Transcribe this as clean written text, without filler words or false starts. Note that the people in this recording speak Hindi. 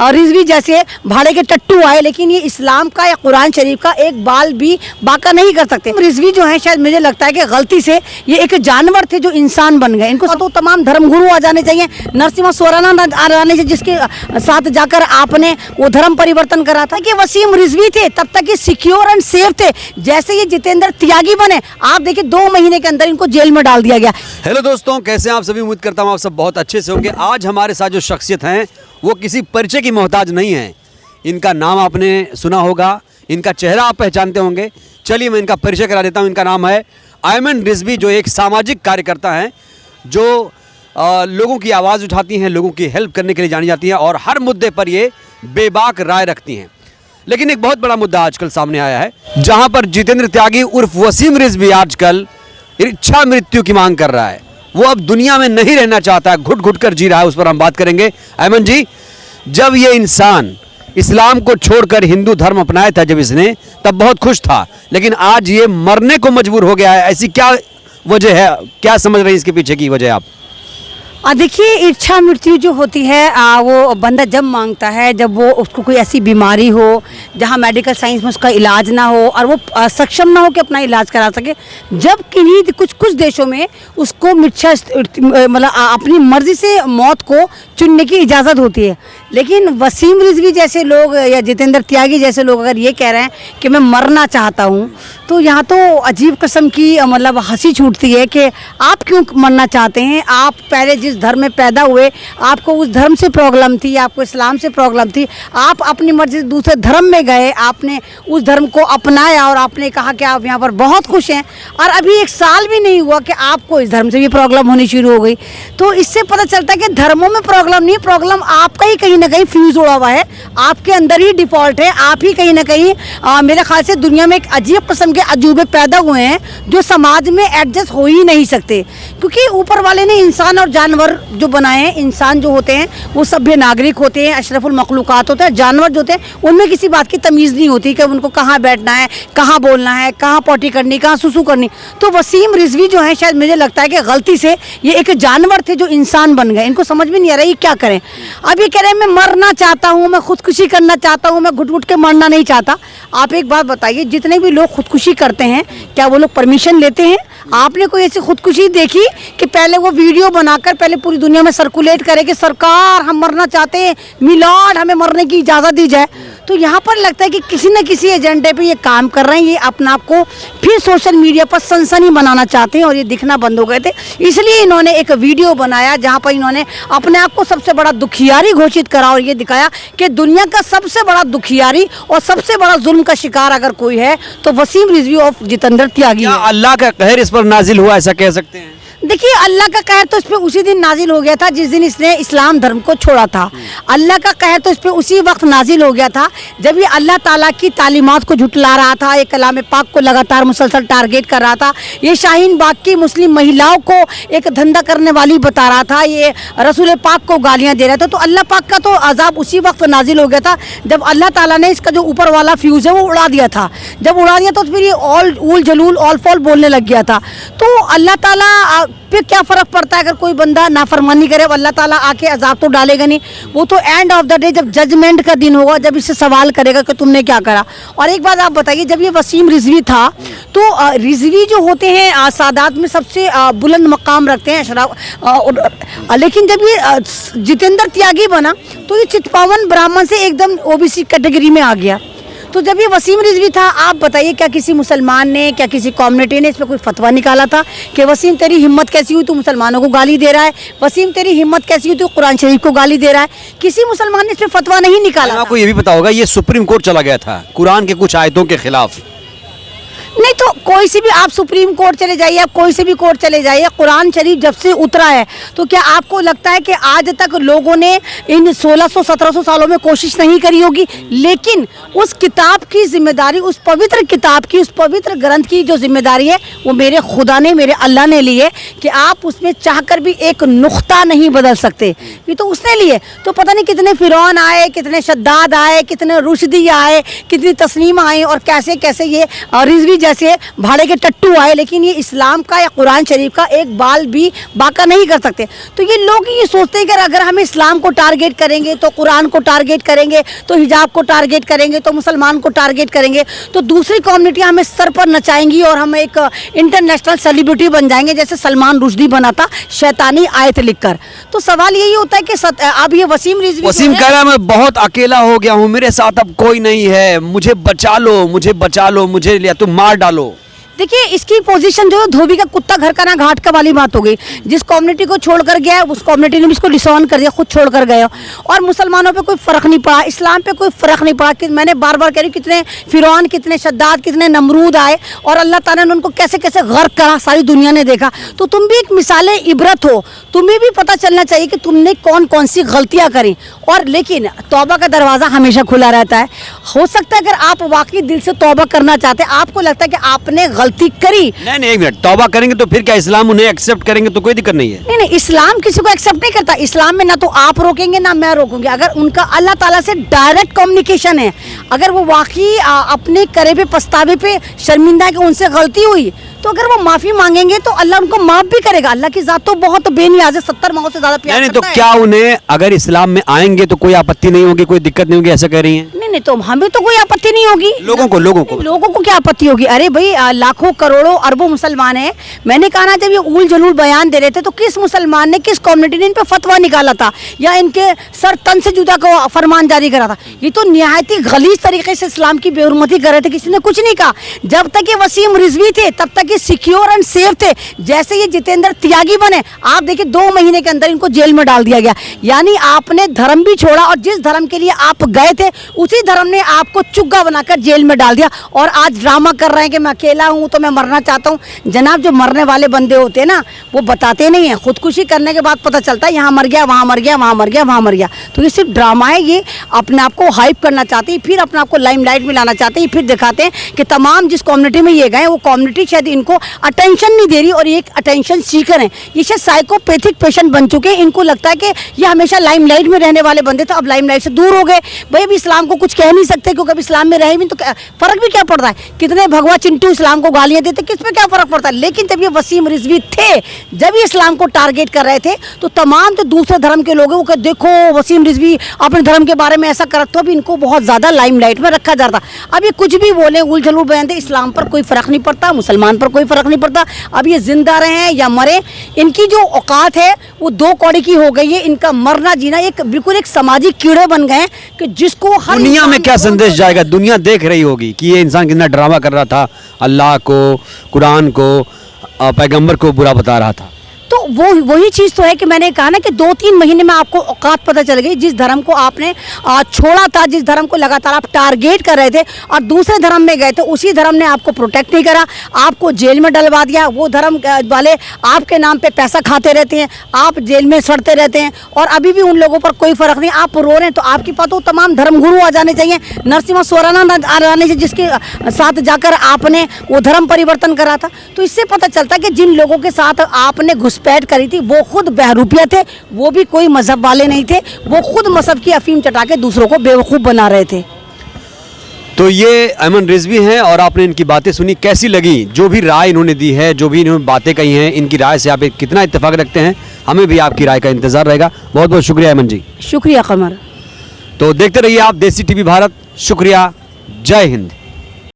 रिजवी जैसे भाड़े के टट्टू आए, लेकिन ये इस्लाम का या कुरान शरीफ का एक बाल भी बाका नहीं कर सकते। रिजवी जो है शायद मुझे लगता है कि गलती से ये एक जानवर थे जो इंसान बन गए। इनको तो तमाम धर्मगुरु आ जाने चाहिए, नरसिम्हा स्वरानंद आ जाने चाहिए, जिसके साथ जाकर आपने वो धर्म परिवर्तन करा था। कि वसीम रिजवी थे तब तक ये सिक्योर एंड सेफ थे, जैसे ये जितेंद्र त्यागी बने आप देखिए 2 महीने के अंदर इनको जेल में डाल दिया गया। हेलो दोस्तों, कैसे हैं आप सभी? उम्मीद करता हूँ आप सब बहुत अच्छे से होंगे। आज हमारे साथ जो शख्सियत हैं वो किसी परिचय की मोहताज नहीं है। इनका नाम आपने सुना होगा, इनका चेहरा आप पहचानते होंगे। चलिए मैं इनका परिचय करा देता हूँ। इनका नाम है आयमन रिजवी, जो एक सामाजिक कार्यकर्ता हैं, जो लोगों की आवाज़ उठाती हैं, लोगों की हेल्प करने के लिए जानी जाती हैं और हर मुद्दे पर ये बेबाक राय रखती हैं। लेकिन एक बहुत बड़ा मुद्दा आजकल सामने आया है, जहां पर जितेंद्र त्यागी उर्फ वसीम रिजवी आजकल इच्छा मृत्यु की मांग कर रहा है। वो अब दुनिया में नहीं रहना चाहता है, घुट घुट कर जी रहा है। उस पर हम बात करेंगे। अयमन जी, जब ये इंसान इस्लाम को छोड़कर हिंदू धर्म अपनाया था जब इसने, तब बहुत खुश था, लेकिन आज ये मरने को मजबूर हो गया है। ऐसी क्या वजह है, क्या समझ रहे हैं इसके पीछे की वजह आप? देखिए, इच्छा मृत्यु जो होती है वो बंदा जब मांगता है जब वो उसको कोई ऐसी बीमारी हो जहाँ मेडिकल साइंस में उसका इलाज ना हो और वो सक्षम ना हो कि अपना इलाज करा सके। जब किन्हीं कुछ देशों में उसको मतलब अपनी मर्जी से मौत को चुनने की इजाज़त होती है, लेकिन वसीम रिजवी जैसे लोग या जितेंद्र त्यागी जैसे लोग अगर ये कह रहे हैं कि मैं मरना चाहता हूँ, तो यहाँ तो अजीब किस्म की मतलब हंसी छूटती है कि आप क्यों मरना चाहते हैं? आप पहले जिस धर्म में पैदा हुए, आपको उस धर्म से प्रॉब्लम थी, आपको इस्लाम से प्रॉब्लम थी, आप अपनी मर्जी से दूसरे धर्म में गए, आपने उस धर्म को अपनाया और आपने कहा कि आप यहाँ पर बहुत खुश हैं, और अभी 1 साल भी नहीं हुआ कि आपको इस धर्म से भी प्रॉब्लम होनी शुरू हो गई। तो इससे पता चलता है कि धर्मों में प्रॉब्लम नहीं, प्रॉब्लम आपका ही कहीं ना कहीं फ्यूज उड़ा हुआ है, आपके अंदर ही डिफॉल्ट है। आप ही कहीं ना कहीं मेरे ख्याल से दुनिया में एक अजीब किस्म के अजूबे पैदा हुए हैं जो समाज में एडजस्ट हो ही नहीं सकते, क्योंकि ऊपर वाले ने इंसान और जानवर जो बनाए हैं। इंसान जो होते हैं वो सभ्य नागरिक होते हैं, अशरफुल मखलूकात होते हैं। जानवर जो होते हैं उनमें किसी बात की तमीज़ नहीं होती कि उनको कहाँ बैठना है, कहाँ बोलना है, कहाँ पॉटी करनी, कहाँ सुसु करनी। तो वसीम रिजवी जो है शायद मुझे लगता है कि गलती से ये एक जानवर थे जो इंसान बन गए। इनको समझ में नहीं आ रहा ये क्या करें। अब ये कह रहे हैं मैं मरना चाहता हूँ, मैं खुदकुशी करना चाहता हूँ, मैं घुट घुट के मरना नहीं चाहता। आप एक बात बताइए, जितने भी लोग खुदकुशी करते हैं क्या वो लोग परमिशन लेते हैं? आपने कोई ऐसी खुदकुशी देखी कि पहले वो वीडियो बनाकर पहले पूरी दुनिया में सर्कुलेट करे कि सरकार हम मरना चाहते हैं, मिलॉर्ड हमें मरने की इजाज़त दी जाए? तो यहाँ पर लगता है कि किसी न किसी एजेंडे पे ये काम कर रहे हैं। ये अपना आप को फिर सोशल मीडिया पर सनसनी बनाना चाहते हैं और ये दिखना बंद हो गए थे। इसलिए इन्होंने एक वीडियो बनाया जहाँ पर इन्होंने अपने आप को सबसे बड़ा दुखियारी घोषित करा और ये दिखाया कि दुनिया का सबसे बड़ा दुखियारी और सबसे बड़ा जुल्म का शिकार अगर कोई है तो वसीम रिजवी ऑफ जितेंद्र त्यागी है। अल्लाह का कहर इस पर नाजिल हुआ, ऐसा कह सकते हैं? देखिए, अल्लाह का कहर तो इस पे उसी दिन नाजिल हो गया था जिस दिन इसने इस्लाम धर्म को छोड़ा था। अल्लाह का कहर तो इस पे उसी वक्त नाजिल हो गया था जब ये अल्लाह ताला की तालीमात को झुटला रहा था, ये कलाम पाक को लगातार मुसलसल टारगेट कर रहा था, ये शाहीन बाग की मुस्लिम महिलाओं को एक धंधा करने वाली बता रहा था, ये रसूल पाक को गालियाँ दे रहा था। तो अल्लाह पाक का तो अजाब उसी वक्त नाजिल हो गया था जब अल्लाह ताला ने इसका जो ऊपर वाला फ्यूज़ है वो उड़ा दिया था। जब उड़ा दिया तो फिर ये ऑल ऊल जलूल ऑल फॉल बोलने लग गया था। तो अल्लाह ताला पे क्या फ़र्क पड़ता है अगर कोई बंदा नाफरमानी करे? अल्लाह ताला आके अजाब तो डालेगा नहीं। वो तो एंड ऑफ द डे जब जजमेंट का दिन होगा, जब इससे सवाल करेगा कि तुमने क्या करा। और एक बात आप बताइए, जब ये वसीम रिजवी था तो रिजवी जो होते हैं सादात में सबसे बुलंद मकाम रखते हैं अशराफ, लेकिन जब ये जितेंद्र त्यागी बना तो ये चितपावन ब्राह्मण से एकदम ओबीसी कैटेगरी में आ गया। तो जब ये वसीम रिजवी था, आप बताइए क्या किसी मुसलमान ने, क्या किसी कम्युनिटी ने इस पर कोई फतवा निकाला था कि वसीम तेरी हिम्मत कैसी हुई, तू मुसलमानों को गाली दे रहा है? वसीम तेरी हिम्मत कैसी हुई, तू कुरान शरीफ को गाली दे रहा है? किसी मुसलमान ने इस पर फतवा नहीं निकाला। आपको ये भी पता होगा ये सुप्रीम कोर्ट चला गया था कुरान के कुछ आयतों के खिलाफ। नहीं तो कोई सी भी आप सुप्रीम कोर्ट चले जाइए, आप कोई से भी कोर्ट चले जाइए, कुरान शरीफ जब से उतरा है तो क्या आपको लगता है कि आज तक लोगों ने इन 1600-1700 सालों में कोशिश नहीं करी होगी? लेकिन उस किताब की जिम्मेदारी, उस पवित्र किताब की, उस पवित्र ग्रंथ की जो जिम्मेदारी है वो मेरे खुदा ने, मेरे अल्लाह ने ली है कि आप उसमें चाहकर भी एक नुक्ता नहीं बदल सकते। ये तो उसने लिए। तो पता नहीं कितने फिरौन आए, कितने शद्दाद आए, कितने रुशदी आए, कितनी तस्लीम आए और कैसे कैसे ये रिजवी जैसे से भाड़े के टट्टू आए, लेकिन ये इस्लाम का या कुरान शरीफ का एक बाल भी बाका नहीं कर सकते। तो ये लोग ये सोचते हैं कि अगर हम इस्लाम को टारगेट करेंगे तो कुरान को टारगेट करेंगे, तो हिजाब को टारगेट करेंगे, तो मुसलमान को टारगेट करेंगे, तो दूसरी कम्युनिटी हमें सर पर नचाएंगी और हम एक इंटरनेशनल सेलिब्रिटी बन जाएंगे, जैसे सलमान रुश्दी बना था शैतानी आयत लिखकर। तो सवाल यही होता है कि अब ये वसीम रिजवी वसीम कह रहा है मैं बहुत अकेला हो गया हूँ, मेरे साथ अब कोई नहीं है, मुझे बचा लो, मुझे बचा लो, मुझे लिया तुम मार डालो। देखिए इसकी पोजीशन जो है धोबी का कुत्ता घर का ना घाट का वाली बात हो गई। जिस कम्युनिटी को छोड़कर गया है उस कम्युनिटी ने भी इसको डिसऑन कर दिया, खुद छोड़कर गए। और मुसलमानों पे कोई फ़र्क नहीं पड़ा, इस्लाम पे कोई फ़र्क नहीं पड़ा। कि मैंने बार बार कह रही हूँ कितने फ़िरौन, कितने शद्दाद, कितने नमरूद आए और अल्लाह ताला ने उनको कैसे कैसे गर्क करा, सारी दुनिया ने देखा। तो तुम भी एक मिसाल इबरत हो, तुम्हें भी पता चलना चाहिए कि तुमने कौन कौन सी गलतियाँ करी। और लेकिन तौबा का दरवाज़ा हमेशा खुला रहता है। हो सकता है अगर आप वाकई दिल से तौबा करना चाहते हैं, आपको लगता है कि आपने गलती करी, नहीं एक मिनट, तौबा करेंगे तो फिर क्या इस्लाम उन्हें एक्सेप्ट करेंगे तो कोई दिक्कत नहीं है? नहीं, इस्लाम किसी को एक्सेप्ट नहीं करता। इस्लाम में ना तो आप रोकेंगे ना मैं रोकूंगी। अगर उनका अल्लाह ताला से डायरेक्ट कम्युनिकेशन है, अगर वो वाकई अपने करे पे पछतावे पे शर्मिंदा है कि उनसे गलती हुई, तो अगर वो माफी मांगेंगे तो अल्लाह उनको माफ भी करेगा। अल्लाह की जात तो बहुत बेनियाज है, 70 माओ से ज्यादा प्यार नहीं करता तो है। क्या उन्हें अगर इस्लाम में आएंगे तो कोई आपत्ति नहीं होगी, कोई दिक्कत नहीं होगी, ऐसा कह रही हैं? नहीं तो हमें तो कोई आपत्ति नहीं होगी। लोगों को क्या आपत्ति होगी? अरे भाई लाखों करोड़ों अरबों मुसलमान हैं। मैंने कहा ना, जब ये उल जलूल बयान दे रहे थे तो किस मुसलमान ने, किस कम्युनिटी ने इन पे फतवा निकाला था या इनके सर तन से जुदा को फरमान जारी करा था? ये तो निहायत ही गलीज तरीके से इस्लाम की बेहुरमती कर रहे थे, किसी ने कुछ नहीं कहा। जब तक ये वसीम रिजवी थे तब तक ये सिक्योर एंड सेफ थे। जैसे ये जितेंद्र त्यागी बने, आप देखिए 2 महीने के अंदर इनको जेल में डाल दिया गया। यानी आपने धर्म भी छोड़ा और जिस धर्म के लिए आप गए थे उसी धर्म ने आपको चुग्गा बनाकर जेल में डाल दिया। और आज ड्रामा कर रहे हैं कि मैं अकेला हूं तो मैं मरना चाहता हूं। जनाब, जो मरने वाले बंदे होते हैं ना, वो बताते नहीं है। खुदकुशी करने के बाद पता चलता है यहाँ मर गया, वहाँ मर गया, वहाँ मर गया, वहाँ मर गया। तो ये सिर्फ ड्रामा है। ये अपने आप को हाइप करना चाहते हैं, फिर अपने आप को लाइमलाइट में लाना चाहते हैं, फिर दिखाते हैं कि तमाम जिस कम्युनिटी में ये गए वो कम्युनिटी शायद इनको अटेंशन नहीं दे रही और ये एक अटेंशन सीकर हैं। ये शायद साइकोपैथिक पेशेंट बन चुके हैं। इनको लगता है कि ये हमेशा लाइमलाइट में रहने वाले बंदे थे, अब लाइमलाइट से दूर हो गए। भाई अब इस्लाम को कुछ कह नहीं सकते क्योंकि अब इस्लाम में रहे भी तो फर्क भी क्या पड़ता है? कितने भगवा चिंटू इस्लाम को गालियां देते, किस पे क्या फर्क पड़ता है? लेकिन जब ये वसीम रिजवी थे, जब ये इस्लाम को टारगेट कर रहे थे तो तमाम जो दूसरे धर्म के लोग हैं वो कहते देखो वसीम रिजवी अपने धर्म के बारे में ऐसा करा, तो अब इनको बहुत ज़्यादा लाइमलाइट में रखा जाता। अब ये कुछ भी बोले, उल जलूल बयान दे, इस्लाम पर कोई फ़र्क नहीं पड़ता, मुसलमान पर कोई फ़र्क नहीं पड़ता। अब ये जिंदा रहे या मरे, इनकी जो औकात है वो 2 कौड़ी की हो गई है। इनका मरना जीना एक बिल्कुल एक सामाजिक कीड़े बन गए हैं कि जिसको हर दुनिया में क्या संदेश जाएगा? दुनिया देख रही होगी कि ये इंसान कितना ड्रामा कर रहा था, अल्लाह को, कुरान को, पैगंबर को बुरा बता रहा था। तो वही चीज़ तो है कि मैंने कहा ना कि 2-3 महीने में आपको औकात पता चल गई। जिस धर्म को आपने छोड़ा था, जिस धर्म को लगातार आप टारगेट कर रहे थे और दूसरे धर्म में गए थे, उसी धर्म ने आपको प्रोटेक्ट नहीं करा, आपको जेल में डलवा दिया। वो धर्म वाले आपके नाम पे पैसा खाते रहते हैं, आप जेल में सड़ते रहते हैं और अभी भी उन लोगों पर कोई फ़र्क नहीं। आप रो रहे हैं तो आपके पास तो तमाम धर्मगुरु आ जाने चाहिए, नरसिम्हा स्वराना आ जाने से जिसके साथ जाकर आपने वो धर्म परिवर्तन करा था। तो इससे पता चलता है कि जिन लोगों के साथ आपने घुसपैठ करी थी वो खुद बहरूपिया थे, वो भी कोई मजहब वाले नहीं थे, वो खुद मजहब की अफीम चटा के दूसरों को बेवकूफ़ बना रहे थे। तो ये अमन रिजवी हैं और आपने इनकी बातें सुनी, कैसी लगी? जो भी राय इन्होंने दी है, जो भी इन्होंने बातें कही हैं, इनकी राय से आप कितना इत्तेफाक रखते हैं? हमें भी आपकी राय का इंतज़ार रहेगा। बहुत बहुत शुक्रिया अमन जी। शुक्रिया कमर। तो देखते रहिए आप देसी टीवी भारत। शुक्रिया, जय हिंद।